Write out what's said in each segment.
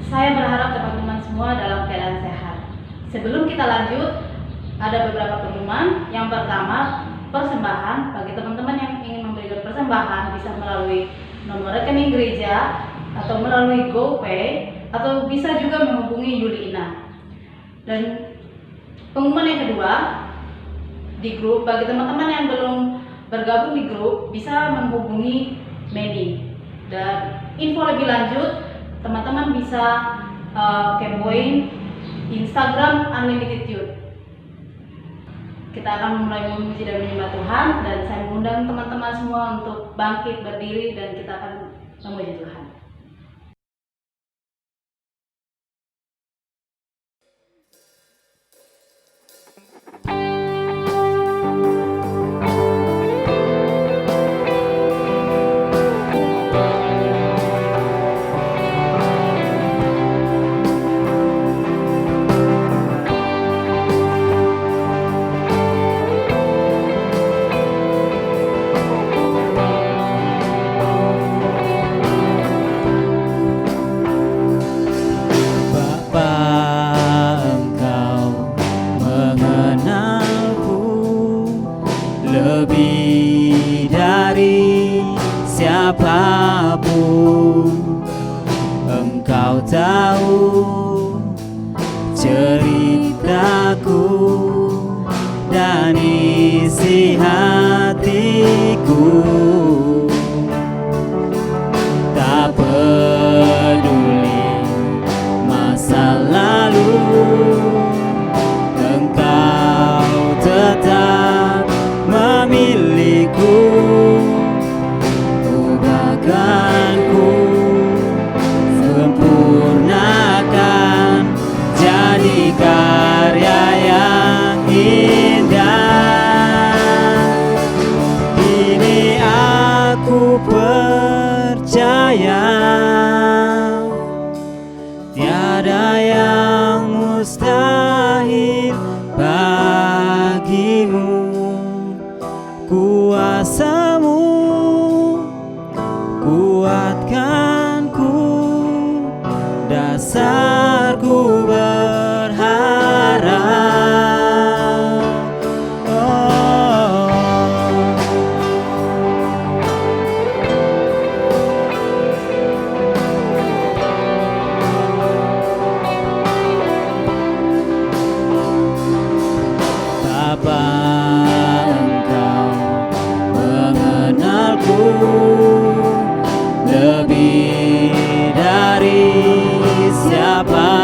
Saya berharap teman-teman semua dalam keadaan sehat. Sebelum kita lanjut, ada beberapa pengumuman. Yang pertama, persembahan. Bagi teman-teman yang ingin memberikan persembahan bisa melalui nomor rekening gereja atau melalui GoPay, atau bisa juga menghubungi Yulina. Dan pengumuman yang kedua, di grup, bagi teman-teman yang belum bergabung di grup bisa menghubungi Medi. Dan info lebih lanjut, teman-teman bisa kepoin Instagram Unlimited Youth. Kita akan mulai memuji dan menyembah Tuhan, dan saya mengundang teman-teman semua untuk bangkit berdiri dan kita akan memuji Tuhan. Lebih dari siapapun, Engkau tahu ceritaku dan isi hatiku. Tak peduli masa lalu, Engkau tetap memiliku. Ubahkanku, sempurnakan, jadi karya yang indah. Ini aku percaya, tiada yang mustahil bagimu. Kuasamu kuatkanku, dasarku berharap. Bapa, lebih dari siapa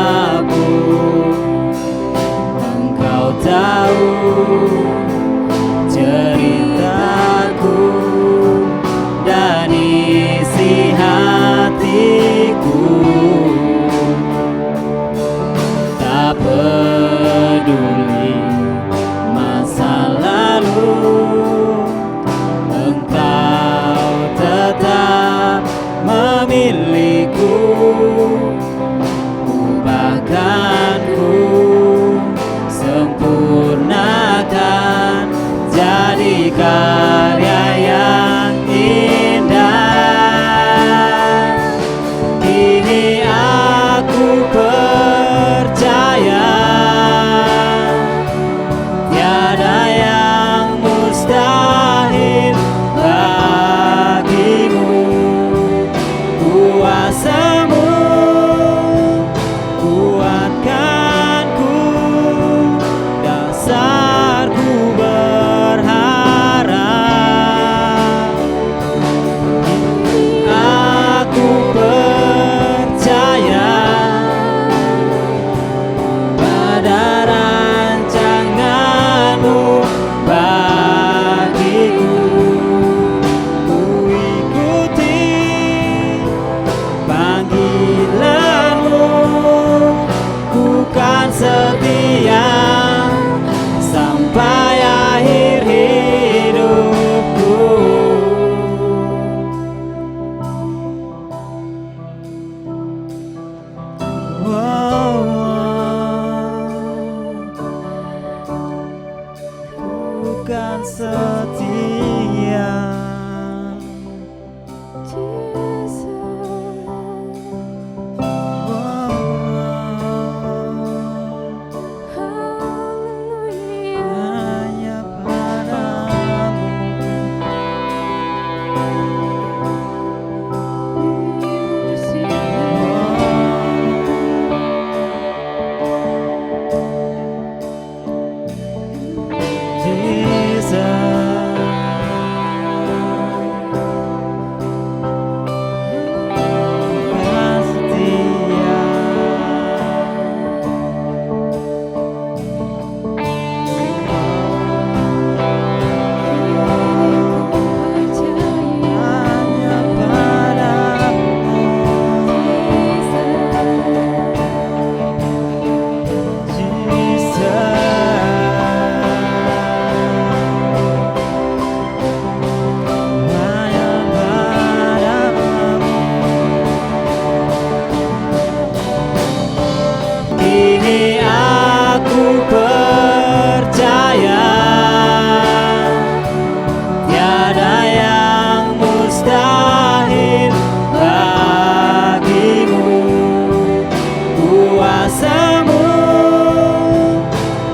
kuasamu,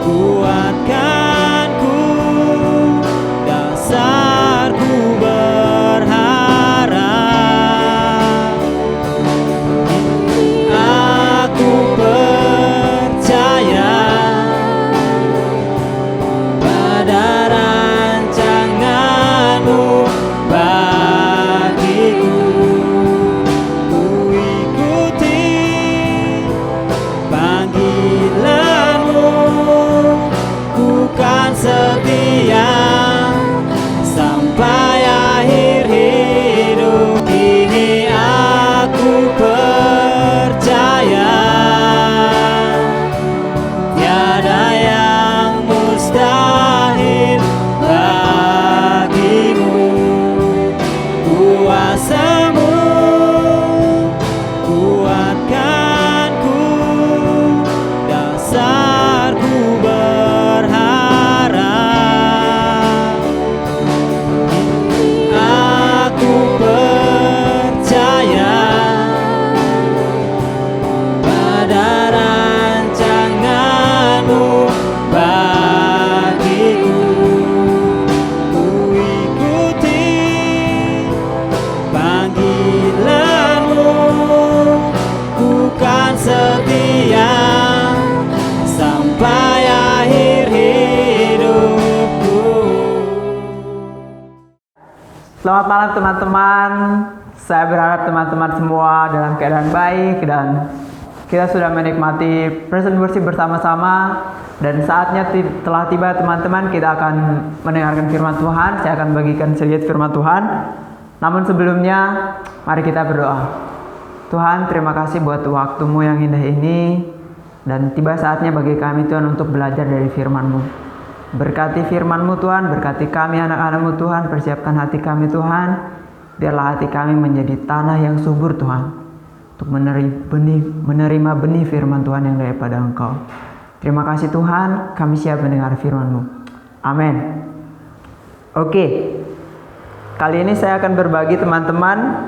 kuatkanku, dasarku berharap. Aku percaya pada rancanganmu bagiku. Ku ikuti panggilanmu, ku kan setia sampai akhir hidup ini. Aku percaya tiada yang mustahil bagimu. Kuasamu, kuatkanku, dasarku berharap. Aku percaya pada rancanganmu bagiku. Ku ikuti panggilanmu, ku kan setia sampai akhir hidupku. Selamat malam teman-teman. Saya berharap teman-teman semua dalam keadaan baik dan kita sudah menikmati present worship bersama-sama. Dan saatnya telah tiba teman-teman, kita akan mendengarkan firman Tuhan. Saya akan bagikan sedikit firman Tuhan. Namun sebelumnya, mari kita berdoa. Tuhan, terima kasih buat waktu-Mu yang indah ini. Dan tiba saatnya bagi kami Tuhan untuk belajar dari firman-Mu. Berkati firman-Mu Tuhan, berkati kami anak-anak-Mu Tuhan, persiapkan hati kami Tuhan. Biarlah hati kami menjadi tanah yang subur Tuhan, untuk menerima benih firman Tuhan yang daripada Engkau. Terima kasih Tuhan, kami siap mendengar firman-Mu. Amin. Oke, kali ini saya akan berbagi teman-teman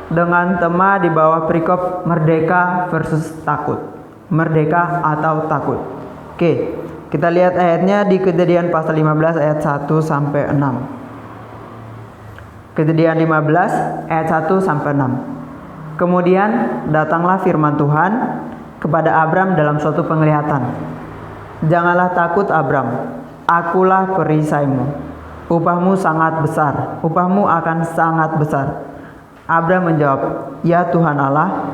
dengan tema di bawah perikop merdeka versus takut. Merdeka atau takut. Oke, kita lihat ayatnya di Kejadian pasal 15 ayat 1 sampai 6. Kejadian 15 ayat 1 sampai 6. Kemudian datanglah firman Tuhan kepada Abram dalam suatu penglihatan. Janganlah takut Abram, akulah perisaimu. Upahmu sangat besar, upahmu akan sangat besar. Abram menjawab, ya Tuhan Allah,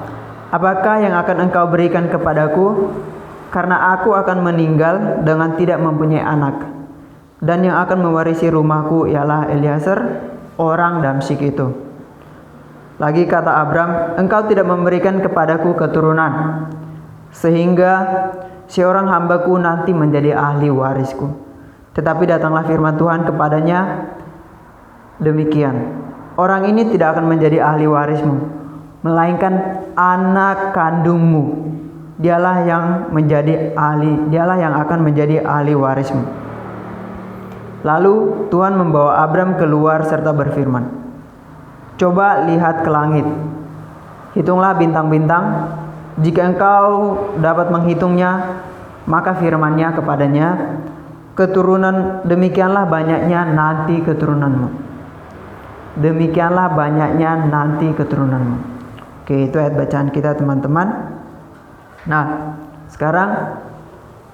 apakah yang akan Engkau berikan kepadaku? Karena aku akan meninggal dengan tidak mempunyai anak. Dan yang akan mewarisi rumahku ialah Eliezer, orang Damsyik itu. Lagi kata Abram, Engkau tidak memberikan kepadaku keturunan, sehingga seorang hambaku nanti menjadi ahli warisku. Tetapi datanglah firman Tuhan kepadanya demikian, orang ini tidak akan menjadi ahli warismu, melainkan anak kandungmu. Dialah yang akan menjadi ahli warismu. Lalu Tuhan membawa Abram keluar serta berfirman, coba lihat ke langit, hitunglah bintang-bintang, jika engkau dapat menghitungnya. Maka firman-Nya kepadanya, keturunan demikianlah banyaknya nanti keturunanmu. Demikianlah banyaknya nanti keturunanmu. Oke, itu ayat bacaan kita teman-teman. Nah, sekarang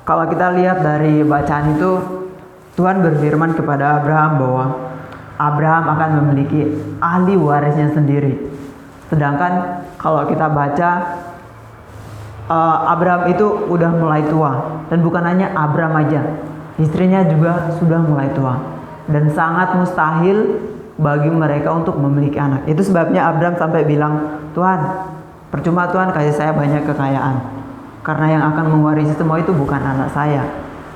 kalau kita lihat dari bacaan itu, Tuhan berfirman kepada Abraham bahwa Abraham akan memiliki ahli warisnya sendiri. Sedangkan kalau kita baca, Abraham itu udah mulai tua. Dan bukan hanya Abraham aja, istrinya juga sudah mulai tua. Dan sangat mustahil bagi mereka untuk memiliki anak. Itu sebabnya Abraham sampai bilang, Tuhan, percuma Tuhan kasih saya banyak kekayaan, karena yang akan mewarisi semua itu bukan anak saya.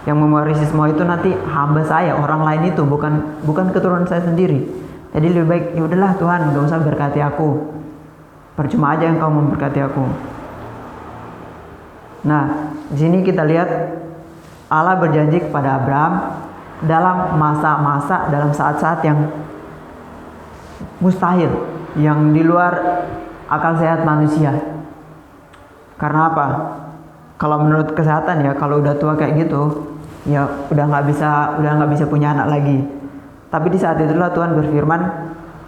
Yang mewarisi semua itu nanti hamba saya, orang lain itu, bukan keturunan saya sendiri. Jadi lebih baik, ya udahlah Tuhan, gak usah berkati aku. Percuma aja Engkau memberkati aku. Nah, di sini kita lihat Allah berjanji kepada Abraham dalam masa-masa, dalam saat-saat yang mustahil, yang di luar akal sehat manusia. Karena apa? Kalau menurut kesehatan ya, kalau udah tua kayak gitu, ya udah nggak bisa punya anak lagi. Tapi di saat itulah Tuhan berfirman,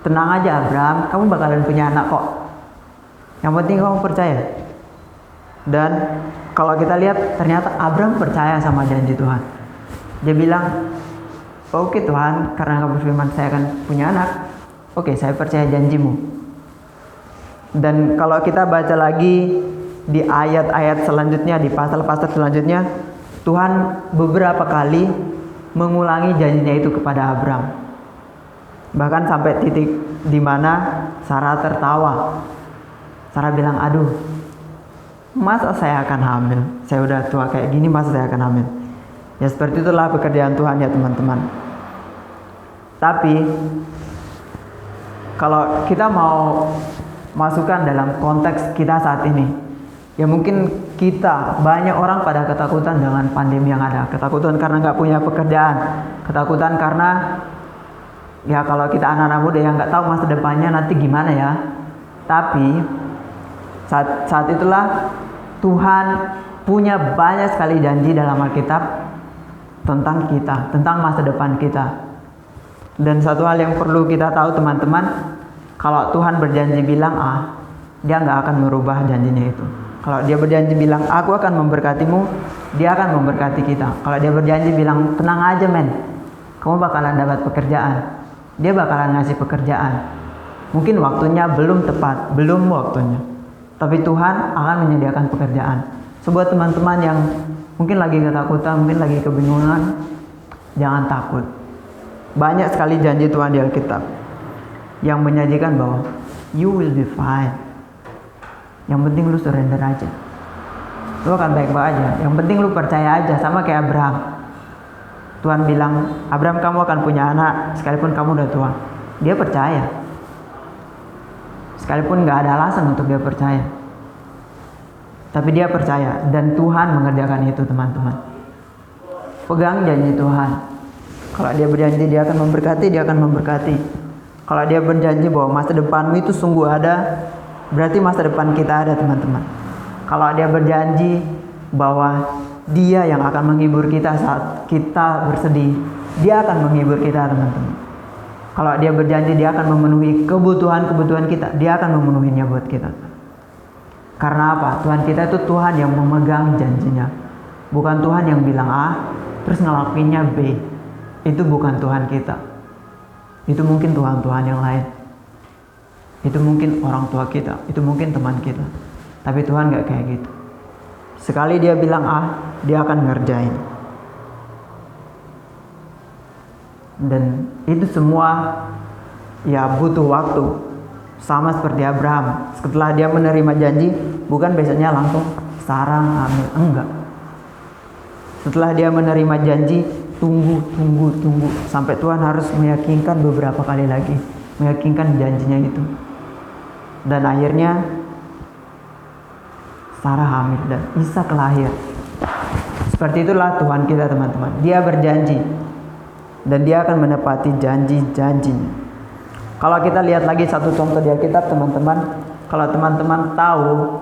tenang aja Abraham, kamu bakalan punya anak kok. Yang penting kamu percaya. Dan kalau kita lihat ternyata Abraham percaya sama janji Tuhan. Dia bilang, oke Tuhan, karena kamu berfirman saya akan punya anak, oke saya percaya janjimu. Dan kalau kita baca lagi di ayat-ayat selanjutnya, di pasal-pasal selanjutnya, Tuhan beberapa kali mengulangi janjinya itu kepada Abraham. Bahkan sampai titik di mana Sarah tertawa. Sarah bilang, aduh, masa saya akan hamil? Saya udah tua kayak gini, masa saya akan hamil? Ya seperti itulah pekerjaan Tuhan ya teman-teman. Tapi kalau kita mau masukkan dalam konteks kita saat ini, ya mungkin kita, banyak orang pada ketakutan dengan pandemi yang ada. Ketakutan karena nggak punya pekerjaan. Ketakutan karena ya kalau kita anak-anak muda yang nggak tahu masa depannya nanti gimana ya. Tapi saat itulah Tuhan punya banyak sekali janji dalam Alkitab tentang kita, tentang masa depan kita. Dan satu hal yang perlu kita tahu teman-teman, kalau Tuhan berjanji bilang A, dia nggak akan merubah janjinya itu. Kalau dia berjanji bilang aku akan memberkatimu, dia akan memberkati kita. Kalau dia berjanji bilang tenang aja men, kamu bakalan dapat pekerjaan, dia bakalan ngasih pekerjaan. Mungkin waktunya belum tepat, belum waktunya, tapi Tuhan akan menyediakan pekerjaan. Sebuah teman-teman yang mungkin lagi ketakutan, mungkin lagi kebingungan, jangan takut. Banyak sekali janji Tuhan di Alkitab yang menyajikan bahwa you will be fine. Yang penting lu surrender aja, lu akan baik-baik aja. Yang penting lu percaya aja, sama kayak Abraham. Tuhan bilang, Abraham kamu akan punya anak sekalipun kamu udah tua. Dia percaya, sekalipun gak ada alasan untuk dia percaya, tapi dia percaya. Dan Tuhan mengerjakan itu teman-teman. Pegang janji Tuhan. Kalau dia berjanji dia akan memberkati, dia akan memberkati. Kalau dia berjanji bahwa masa depanmu itu sungguh ada, berarti masa depan kita ada teman-teman. Kalau dia berjanji bahwa dia yang akan menghibur kita saat kita bersedih, dia akan menghibur kita teman-teman. Kalau dia berjanji dia akan memenuhi kebutuhan kita, dia akan memenuhinya buat kita. Karena apa? Tuhan kita itu Tuhan yang memegang janjinya. Bukan Tuhan yang bilang A, terus ngelakuinnya B. Itu bukan Tuhan kita. Itu mungkin Tuhan-Tuhan yang lain. Itu mungkin orang tua kita, itu mungkin teman kita. Tapi Tuhan gak kayak gitu. Sekali dia bilang A, dia akan ngerjain. Dan itu semua ya butuh waktu. Sama seperti Abraham. Setelah dia menerima janji, bukan besoknya langsung Sarah hamil, enggak. Setelah dia menerima janji, tunggu sampai Tuhan harus meyakinkan beberapa kali lagi, meyakinkan janjinya itu. Dan akhirnya Sarah hamil dan Ishak lahir. Seperti itulah Tuhan kita teman-teman. Dia berjanji dan dia akan menepati janji-janjinya. Kalau kita lihat lagi satu contoh di Alkitab teman-teman, kalau teman-teman tahu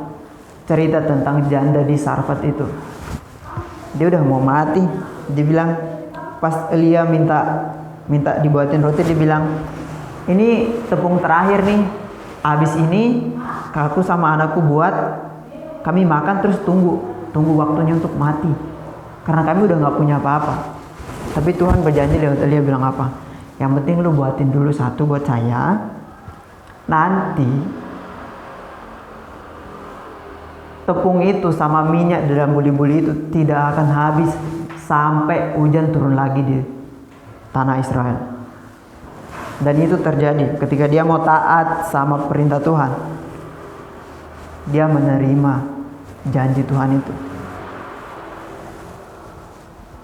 cerita tentang janda di Sarfat itu, dia udah mau mati. Dia bilang pas Elia minta dibuatin roti, dia bilang ini tepung terakhir nih, habis ini aku sama anakku buat, kami makan terus tunggu waktunya untuk mati, karena kami udah nggak punya apa-apa. Tapi Tuhan berjanji lewat Elia bilang apa? Yang penting lu buatin dulu satu buat saya, nanti tepung itu sama minyak dalam buli-buli itu tidak akan habis sampai hujan turun lagi di tanah Israel. Dan itu terjadi ketika dia mau taat sama perintah Tuhan. Dia menerima janji Tuhan itu.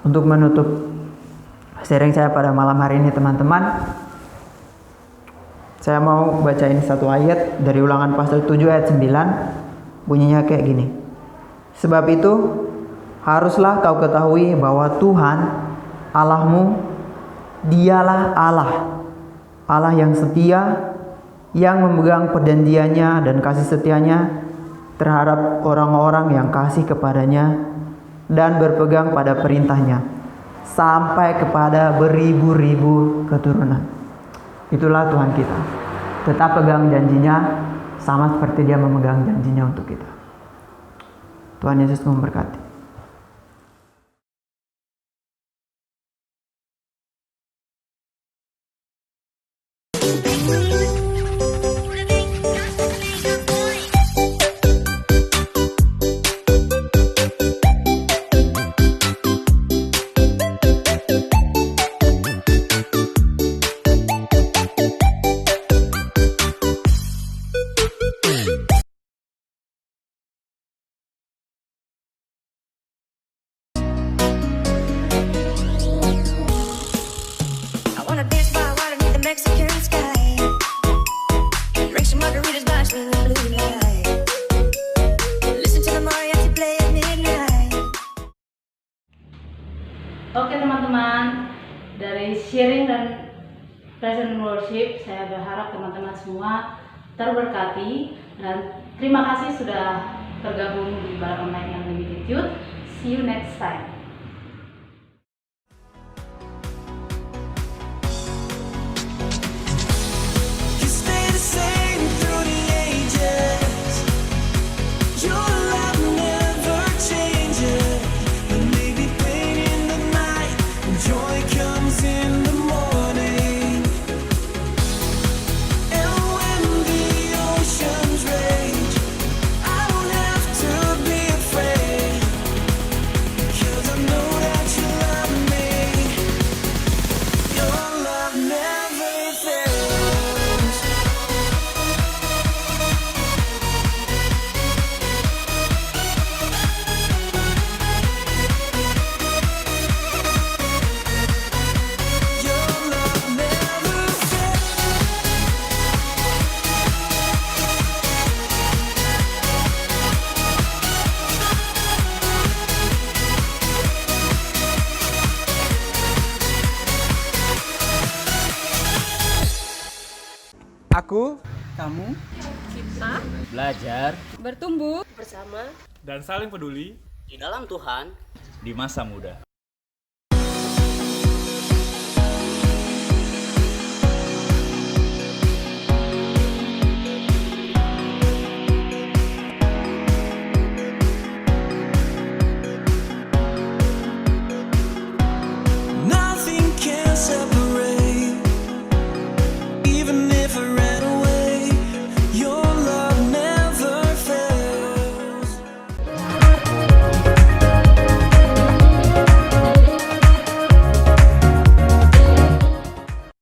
Untuk menutup sharing saya pada malam hari ini teman-teman, saya mau bacain satu ayat dari Ulangan pasal 7 ayat 9. Bunyinya kayak gini. Sebab itu haruslah kau ketahui bahwa Tuhan Allahmu, dialah Allah yang setia, yang memegang perjanjiannya dan kasih setianya terhadap orang-orang yang kasih kepadanya dan berpegang pada perintahnya sampai kepada beribu-ribu keturunan. Itulah Tuhan kita. Tetap pegang janjinya sama seperti Dia memegang janjinya untuk kita. Tuhan Yesus memberkati. I wanna dance by water beneath the Mexican sky. Drink some margaritas by swinging blue light. Listen to the mariachi play at midnight. Oke teman-teman, dari sharing dan present worship, saya berharap teman-teman semua terberkati dan terima kasih sudah tergabung di Ibadah Online Unlimited Youth. See you next time. You stay the same through the ages. Your love never changes. There may be pain in the night, and joy comes in the morning. And when the oceans rage, I don't have to be afraid, 'cause I know that you love me. Your love never fails. Your love never fails. Aku, kamu, belajar bertumbuh bersama dan saling peduli di dalam Tuhan di masa muda.